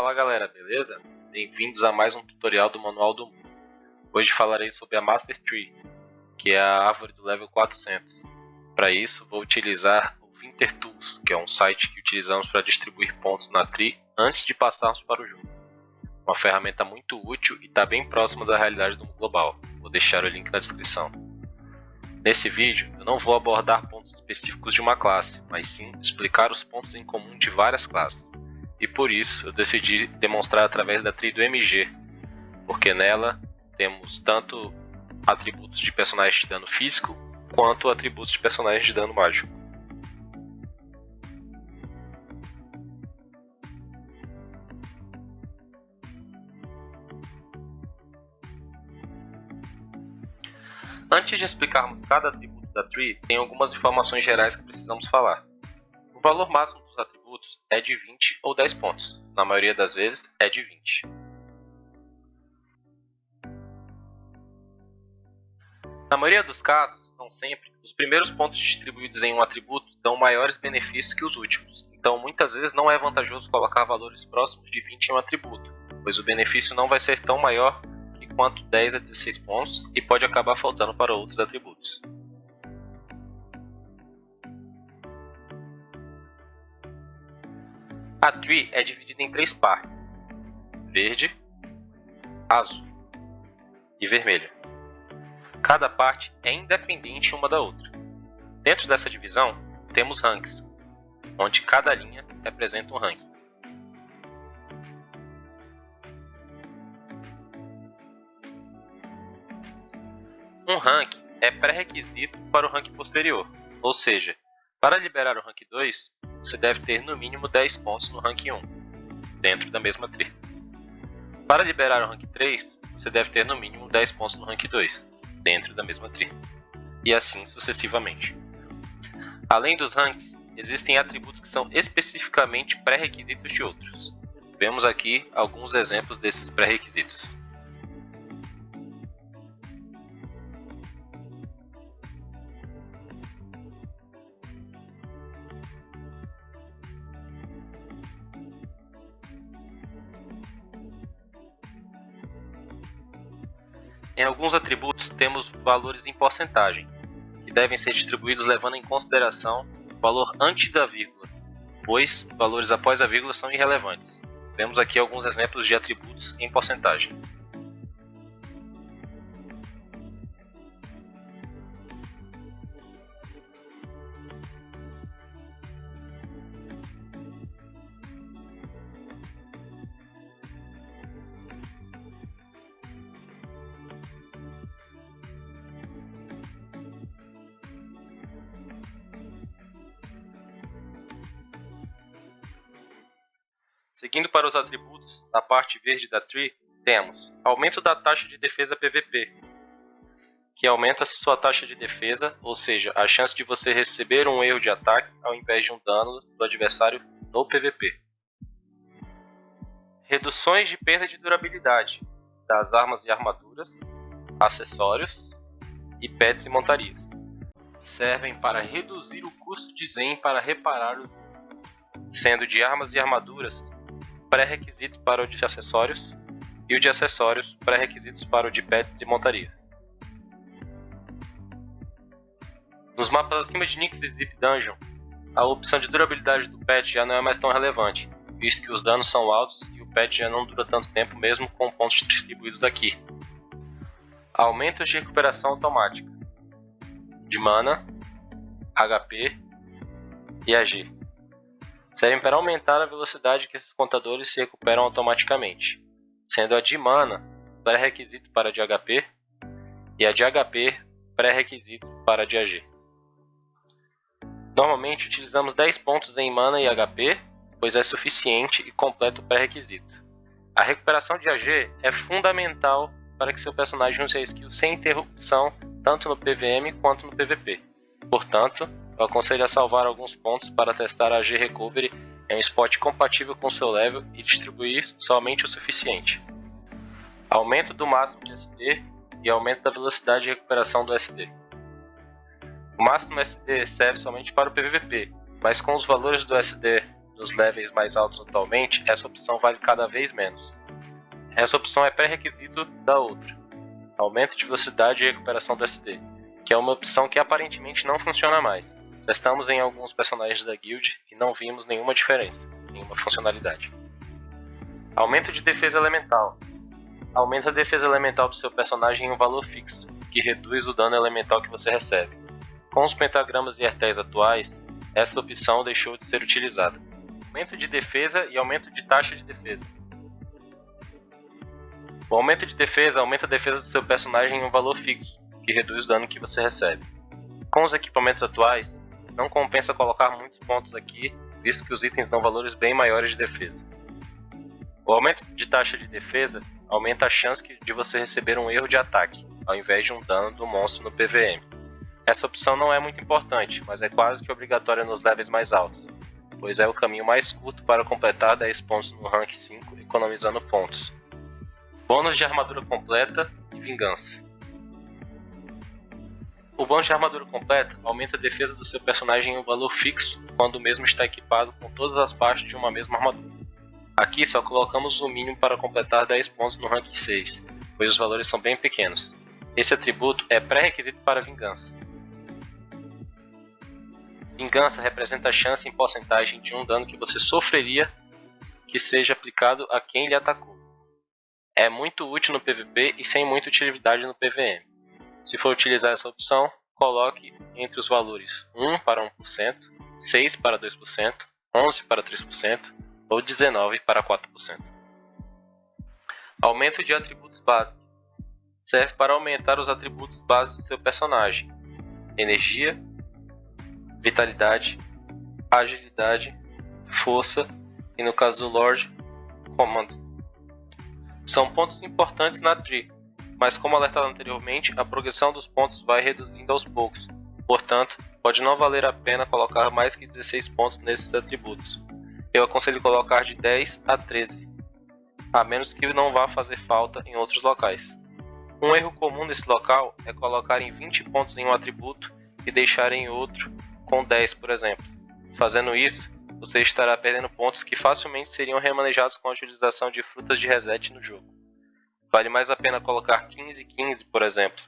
Fala galera, beleza? Bem-vindos a mais um tutorial do Manual do Mundo. Hoje falarei sobre a Master Tree, que é a árvore do level 400. Para isso, vou utilizar o Wintertools, que é um site que utilizamos para distribuir pontos na Tree antes de passarmos para o jogo. Uma ferramenta muito útil e está bem próxima da realidade do mundo global. Vou deixar o link na descrição. Nesse vídeo, eu não vou abordar pontos específicos de uma classe, mas sim explicar os pontos em comum de várias classes. E por isso eu decidi demonstrar através da Tree do MG, porque nela temos tanto atributos de personagens de dano físico, quanto atributos de personagens de dano mágico. Antes de explicarmos cada atributo da Tree, tem algumas informações gerais que precisamos falar. O valor máximo dos atributos é de 20 ou 10 pontos, na maioria das vezes é de 20. Na maioria dos casos, não sempre, os primeiros pontos distribuídos em um atributo dão maiores benefícios que os últimos, então muitas vezes não é vantajoso colocar valores próximos de 20 em um atributo, pois o benefício não vai ser tão maior que quanto 10 a 16 pontos e pode acabar faltando para outros atributos. A Tree é dividida em 3 partes: verde, azul e vermelha. Cada parte é independente uma da outra. Dentro dessa divisão, temos ranks, onde cada linha representa um rank. Um rank é pré-requisito para o rank posterior, ou seja, para liberar o rank 2, você deve ter no mínimo 10 pontos no rank 1, dentro da mesma Tree. Para liberar o rank 3, você deve ter no mínimo 10 pontos no rank 2, dentro da mesma Tree. E assim sucessivamente. Além dos ranks, existem atributos que são especificamente pré-requisitos de outros. Vemos aqui alguns exemplos desses pré-requisitos. Em alguns atributos temos valores em porcentagem, que devem ser distribuídos levando em consideração o valor antes da vírgula, pois valores após a vírgula são irrelevantes. Vemos aqui alguns exemplos de atributos em porcentagem. Seguindo para os atributos, na parte verde da Tree, temos aumento da taxa de defesa PVP, que aumenta sua taxa de defesa, ou seja, a chance de você receber um erro de ataque ao invés de um dano do adversário no PVP. Reduções de perda de durabilidade das armas e armaduras, acessórios e pets e montarias. Servem para reduzir o custo de Zen para reparar os itens, sendo de armas e armaduras pré-requisito para o de acessórios e o de acessórios pré-requisitos para o de pets e montaria. Nos mapas acima de Nyx's Deep Dungeon, a opção de durabilidade do pet já não é mais tão relevante, visto que os danos são altos e o pet já não dura tanto tempo mesmo com pontos distribuídos aqui. Aumentos de recuperação automática de mana, HP e AG. Servem para aumentar a velocidade que esses contadores se recuperam automaticamente, sendo a de mana pré-requisito para a de HP e a de HP pré-requisito para a de AG. Normalmente utilizamos 10 pontos em mana e HP, pois é suficiente e completa o pré-requisito. A recuperação de AG é fundamental para que seu personagem use a skill sem interrupção tanto no PVM quanto no PVP. Portanto, eu aconselho a salvar alguns pontos para testar a AG Recovery em um spot compatível com seu level e distribuir somente o suficiente. Aumento do máximo de SD e aumento da velocidade de recuperação do SD. O máximo SD serve somente para o PVP, mas com os valores do SD nos levels mais altos atualmente, essa opção vale cada vez menos. Essa opção é pré-requisito da outra, aumento de velocidade e recuperação do SD, que é uma opção que aparentemente não funciona mais. Testamos em alguns personagens da guild e não vimos nenhuma diferença, nenhuma funcionalidade. Aumento de defesa elemental. Aumenta a defesa elemental do seu personagem em um valor fixo, que reduz o dano elemental que você recebe. Com os pentagramas e hertéis atuais, essa opção deixou de ser utilizada. Aumento de defesa e aumento de taxa de defesa. O aumento de defesa aumenta a defesa do seu personagem em um valor fixo, que reduz o dano que você recebe. Com os equipamentos atuais, não compensa colocar muitos pontos aqui, visto que os itens dão valores bem maiores de defesa. O aumento de taxa de defesa aumenta a chance de você receber um erro de ataque, ao invés de um dano do monstro no PVM. Essa opção não é muito importante, mas é quase que obrigatória nos levels mais altos, pois é o caminho mais curto para completar 10 pontos no rank 5, economizando pontos. Bônus de armadura completa e vingança. O bônus de armadura completa aumenta a defesa do seu personagem em um valor fixo quando o mesmo está equipado com todas as partes de uma mesma armadura. Aqui só colocamos o mínimo para completar 10 pontos no rank 6, pois os valores são bem pequenos. Esse atributo é pré-requisito para vingança. Vingança representa a chance em porcentagem de um dano que você sofreria que seja aplicado a quem lhe atacou. É muito útil no PVP e sem muita utilidade no PVM. Se for utilizar essa opção, coloque entre os valores 1 para 1%, 6 para 2%, 11 para 3% ou 19 para 4%. Aumento de atributos básicos. Serve para aumentar os atributos básicos do seu personagem. Energia, vitalidade, agilidade, força e, no caso do Lorde, comando. São pontos importantes na tree, mas como alertado anteriormente, a progressão dos pontos vai reduzindo aos poucos. Portanto, pode não valer a pena colocar mais que 16 pontos nesses atributos. Eu aconselho colocar de 10 a 13, a menos que não vá fazer falta em outros locais. Um erro comum nesse local é colocar em 20 pontos em um atributo e deixar em outro com 10, por exemplo. Fazendo isso, você estará perdendo pontos que facilmente seriam remanejados com a utilização de frutas de reset no jogo. Vale mais a pena colocar 15 e 15, por exemplo.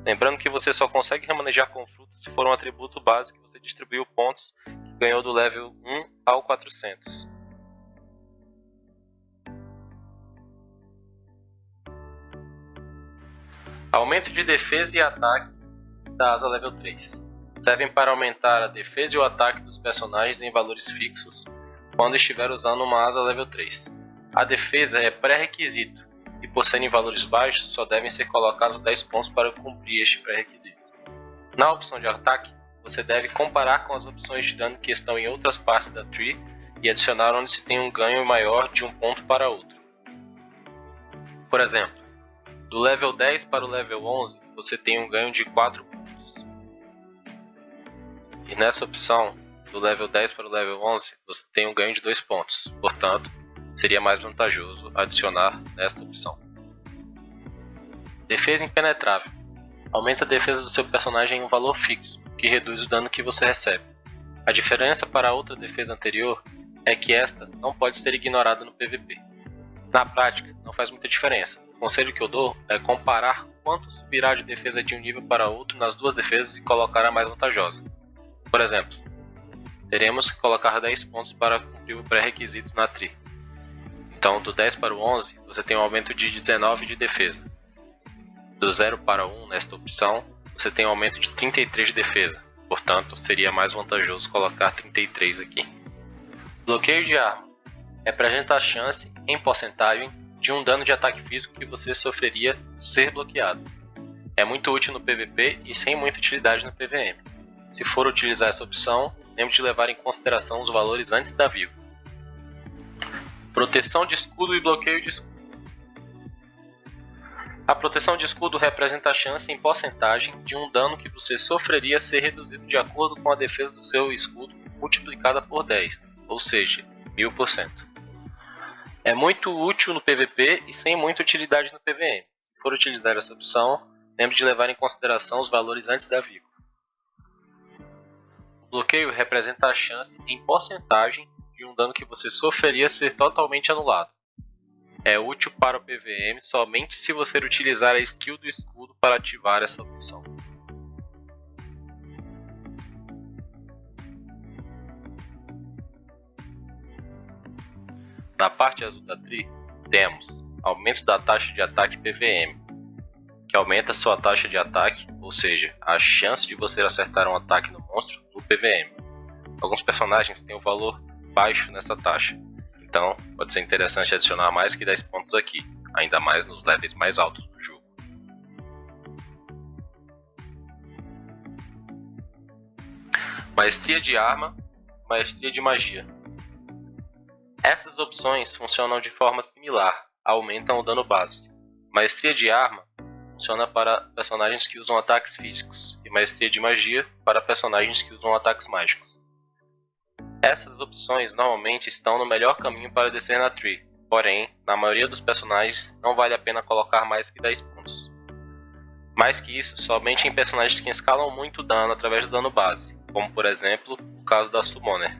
Lembrando que você só consegue remanejar com frutas se for um atributo base que você distribuiu pontos que ganhou do level 1 ao 400. Aumento de defesa e ataque da asa level 3. Servem para aumentar a defesa e o ataque dos personagens em valores fixos quando estiver usando uma asa level 3. A defesa é pré-requisito e, por serem valores baixos, só devem ser colocados 10 pontos para cumprir este pré-requisito. Na opção de ataque, você deve comparar com as opções de dano que estão em outras partes da tree e adicionar onde se tem um ganho maior de um ponto para outro. Por exemplo, do level 10 para o level 11, você tem um ganho de 4 pontos. E nessa opção, do level 10 para o level 11, você tem um ganho de 2 pontos. Portanto, seria mais vantajoso adicionar nesta opção. Defesa impenetrável. Aumenta a defesa do seu personagem em um valor fixo, que reduz o dano que você recebe. A diferença para a outra defesa anterior é que esta não pode ser ignorada no PVP. Na prática, não faz muita diferença. O conselho que eu dou é comparar quanto subirá de defesa de um nível para outro nas duas defesas e colocar a mais vantajosa. Por exemplo, teremos que colocar 10 pontos para cumprir o pré-requisito na tree. Então, do 10 para o 11, você tem um aumento de 19 de defesa. Do 0 para 1, nesta opção, você tem um aumento de 33 de defesa. Portanto, seria mais vantajoso colocar 33 aqui. Bloqueio de arma. Representa a chance, em porcentagem, de um dano de ataque físico que você sofreria ser bloqueado. É muito útil no PVP e sem muita utilidade no PVM. Se for utilizar essa opção, lembre de levar em consideração os valores antes da vírgula. Proteção de escudo e bloqueio de escudo. A proteção de escudo representa a chance em porcentagem de um dano que você sofreria ser reduzido de acordo com a defesa do seu escudo multiplicada por 10, ou seja, 1000%. É muito útil no PVP e sem muita utilidade no PVM. Se for utilizar essa opção, lembre de levar em consideração os valores antes da vírgula. O bloqueio representa a chance em porcentagem de um dano que você sofreria ser totalmente anulado. É útil para o PVM somente se você utilizar a skill do escudo para ativar essa opção. Na parte azul da tree, temos aumento da taxa de ataque PVM, que aumenta sua taxa de ataque, ou seja, a chance de você acertar um ataque no monstro no PVM. Alguns personagens têm um valor baixo nessa taxa, então pode ser interessante adicionar mais que 10 pontos aqui, ainda mais nos levels mais altos do jogo. Maestria de arma, maestria de magia. Essas opções funcionam de forma similar, aumentam o dano base. Maestria de arma funciona para personagens que usam ataques físicos, e maestria de magia para personagens que usam ataques mágicos. Essas opções normalmente estão no melhor caminho para descer na tree, porém, na maioria dos personagens não vale a pena colocar mais que 10 pontos. Mais que isso, somente em personagens que escalam muito dano através do dano base, como por exemplo, o caso da Summoner.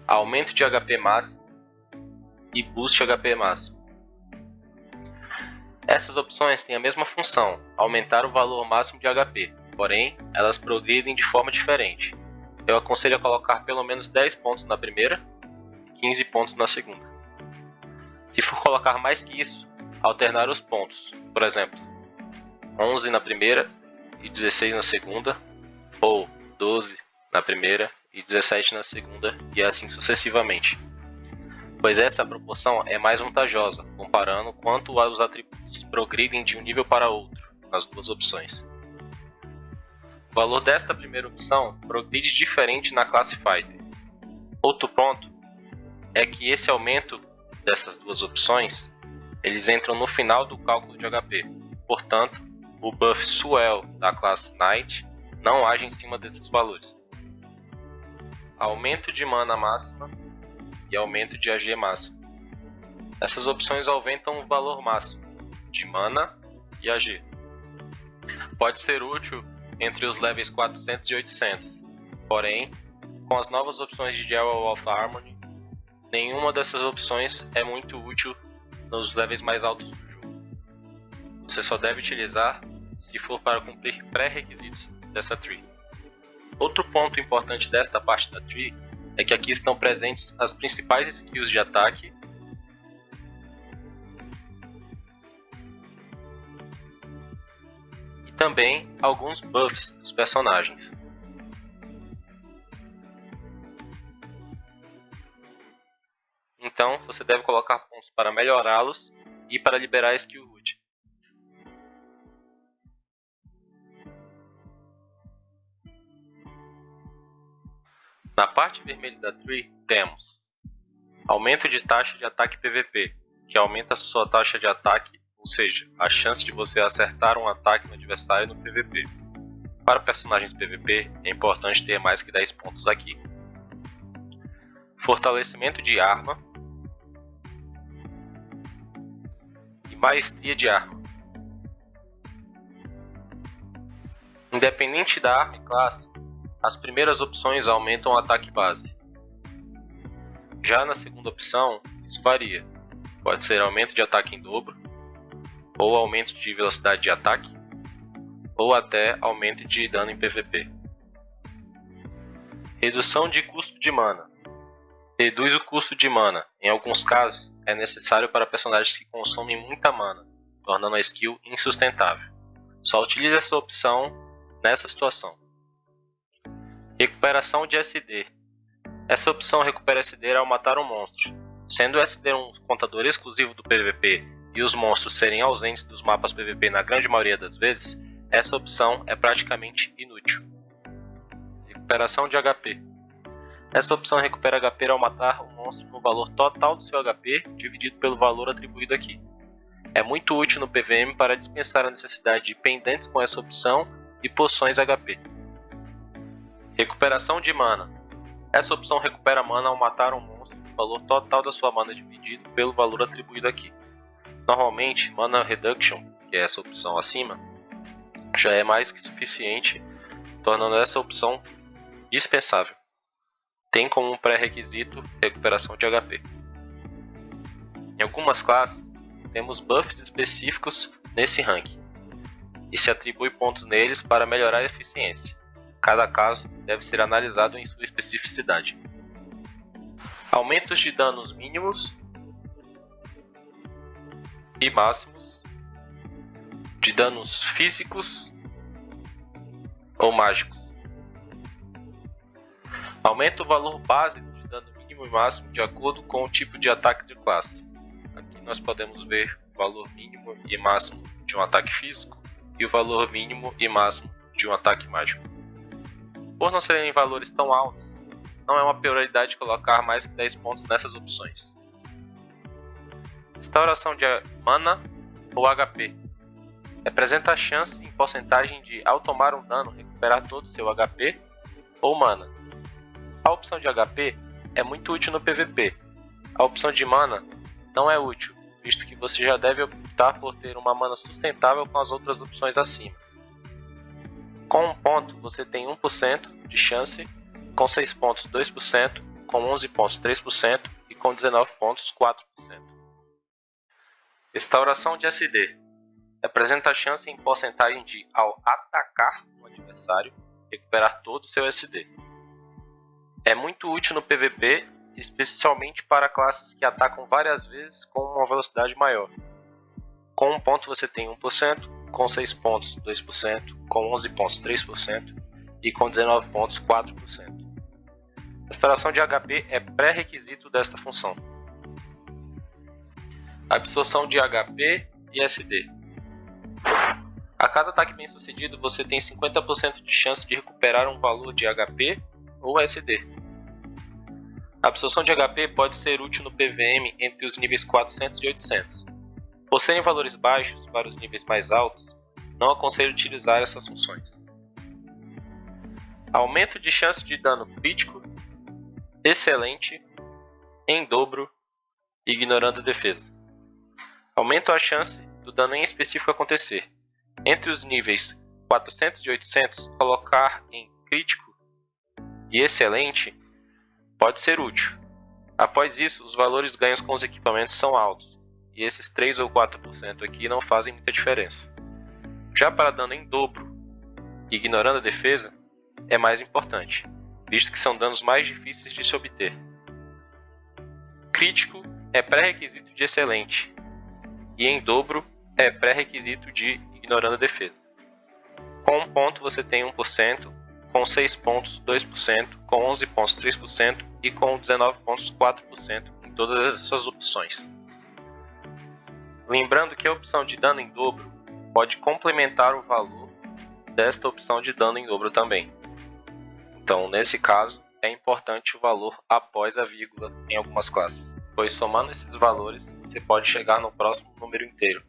Aumento de HP máximo e boost HP máximo. Essas opções têm a mesma função, aumentar o valor máximo de HP, porém, elas progridem de forma diferente. Eu aconselho a colocar pelo menos 10 pontos na primeira e 15 pontos na segunda. Se for colocar mais que isso, alternar os pontos, por exemplo, 11 na primeira e 16 na segunda, ou 12 na primeira e 17 na segunda, e assim sucessivamente. Pois essa proporção é mais vantajosa, comparando quanto os atributos progridem de um nível para outro, nas duas opções. O valor desta primeira opção progride diferente na classe Fighter. Outro ponto é que esse aumento dessas duas opções, eles entram no final do cálculo de HP. Portanto, o buff Swell da classe Knight não age em cima desses valores. Aumento de mana máxima e aumento de AG máximo. Essas opções aumentam o valor máximo de mana e AG. Pode ser útil entre os levels 400 e 800, porém, com as novas opções de Jewel of Harmony, nenhuma dessas opções é muito útil nos levels mais altos do jogo. Você só deve utilizar se for para cumprir pré-requisitos dessa tree. Outro ponto importante desta parte da tree é que aqui estão presentes as principais skills de ataque e também alguns buffs dos personagens. Então você deve colocar pontos para melhorá-los e para liberar a skill root. Na parte vermelha da tree temos aumento de taxa de ataque PVP, que aumenta a sua taxa de ataque, ou seja, a chance de você acertar um ataque no adversário no PVP. Para personagens PVP é importante ter mais que 10 pontos aqui. Fortalecimento de arma e maestria de arma. Independente da arma e classe, as primeiras opções aumentam o ataque base. Já na segunda opção, isso varia. Pode ser aumento de ataque em dobro, ou aumento de velocidade de ataque, ou até aumento de dano em PVP. Redução de custo de mana. Reduz o custo de mana. Em alguns casos, é necessário para personagens que consomem muita mana, tornando a skill insustentável. Só utilize essa opção nessa situação. Recuperação de SD. Essa opção recupera SD ao matar um monstro. Sendo o SD um contador exclusivo do PVP e os monstros serem ausentes dos mapas PVP na grande maioria das vezes, essa opção é praticamente inútil. Recuperação de HP. Essa opção recupera HP ao matar um monstro no valor total do seu HP dividido pelo valor atribuído aqui. É muito útil no PVM para dispensar a necessidade de pendentes com essa opção e poções HP. Recuperação de mana. Essa opção recupera mana ao matar um monstro no valor total da sua mana dividido pelo valor atribuído aqui. Normalmente, Mana Reduction, que é essa opção acima, já é mais que suficiente, tornando essa opção dispensável. Tem como pré-requisito recuperação de HP. Em algumas classes, temos buffs específicos nesse ranking, e se atribui pontos neles para melhorar a eficiência. Cada caso deve ser analisado em sua especificidade. Aumentos de danos mínimos e máximos de danos físicos ou mágicos. Aumenta o valor básico de dano mínimo e máximo de acordo com o tipo de ataque de classe. Aqui nós podemos ver o valor mínimo e máximo de um ataque físico e o valor mínimo e máximo de um ataque mágico. Por não serem valores tão altos, não é uma prioridade colocar mais que 10 pontos nessas opções. Restauração de mana ou HP. Representa a chance em porcentagem de, ao tomar um dano, recuperar todo o seu HP ou mana. A opção de HP é muito útil no PVP. A opção de mana não é útil, visto que você já deve optar por ter uma mana sustentável com as outras opções acima. Com 1 ponto, você tem 1% de chance, com 6 pontos 2%, com 11 pontos 3% e com 19 pontos 4%. Restauração de SD. Representa a chance em porcentagem de, ao atacar o adversário, recuperar todo o seu SD. É muito útil no PVP, especialmente para classes que atacam várias vezes com uma velocidade maior. Com 1 ponto você tem 1%, com 6 pontos 2%, com 11 pontos 3% e com 19 pontos 4%. Restauração de HP é pré-requisito desta função. Absorção de HP e SD. A cada ataque bem sucedido você tem 50% de chance de recuperar um valor de HP ou SD. A absorção de HP pode ser útil no PVM entre os níveis 400 e 800. Por serem valores baixos para os níveis mais altos, não aconselho utilizar essas funções. Aumento de chance de dano crítico, excelente, em dobro, ignorando defesa. Aumenta a chance do dano em específico acontecer. Entre os níveis 400 e 800, colocar em crítico e excelente pode ser útil. Após isso, os valores ganhos com os equipamentos são altos, e esses 3 ou 4% aqui não fazem muita diferença. Já para dano em dobro, ignorando a defesa, é mais importante, visto que são danos mais difíceis de se obter. Crítico é pré-requisito de excelente, e em dobro é pré-requisito de ignorando a defesa. Com 1 ponto você tem 1%, com 6 pontos 2%, com 11 pontos 3% e com 19 pontos 4% em todas essas opções. Lembrando que a opção de dano em dobro pode complementar o valor desta opção de dano em dobro também. Então, nesse caso, é importante o valor após a vírgula em algumas classes, pois somando esses valores você pode chegar no próximo número inteiro.